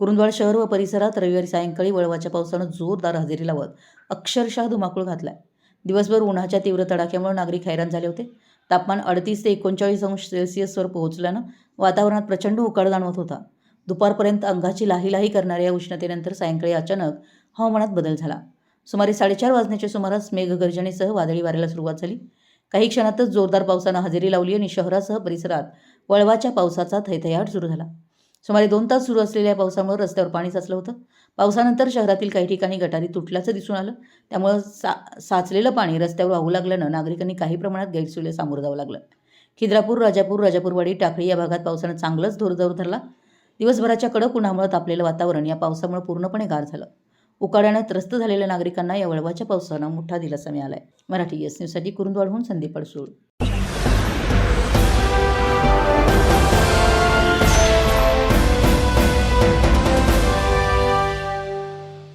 कुरुंदवाड शहर व परिसरात रविवारी सायंकाळी वळवाच्या पावसानं जोरदार हजेरी लावत अक्षरशः धुमाकूळ घातलाय. दिवसभर उन्हाच्या तीव्र तडाख्यामुळे नागरिक हैराण झाले होते. तापमान 38 ते 39 अंश सेल्सिअसवर पोहोचल्यानं वातावरणात प्रचंड उकाड जाणवत होता. दुपारपर्यंत अंगाची लाही लाही करणाऱ्या या उष्णतेनंतर सायंकाळी अचानक हवामानात बदल झाला. सुमारे 4:30 वाजण्याच्या सुमारास मेघगर्जनेसह वादळी वाऱ्याला सुरुवात झाली. काही क्षणातच जोरदार पावसानं हजेरी लावली आणि शहरासह परिसरात वळवाच्या पावसाचा थैथयाट सुरू झाला. सुमारे 2 तास सुरू असलेल्या पावसामुळे रस्त्यावर पाणी साचलं होतं. पावसानंतर शहरातील काही ठिकाणी गटारी तुटल्याचं दिसून आलं. त्यामुळे साचलेलं पाणी रस्त्यावर वाहू लागल्यानं नागरिकांनी काही प्रमाणात गैरसोयीला सामोरं जावं लागलं. खिद्रापूर, राजापूरवाडी, टाकळी या भागात पावसानं चांगलाच जोर धरला. दिवसभराच्या कडक उन्हामुळे तापलेलं वातावरण या पावसामुळे पूर्णपणे गार झालं. उकाड्यानं त्रस्त झालेल्या नागरिकांना या वळवाच्या पावसानं मोठा दिलासा मिळालाय. मराठी एस न्यूजसाठी कुरुंदवाडहून संदीप अडसूळ.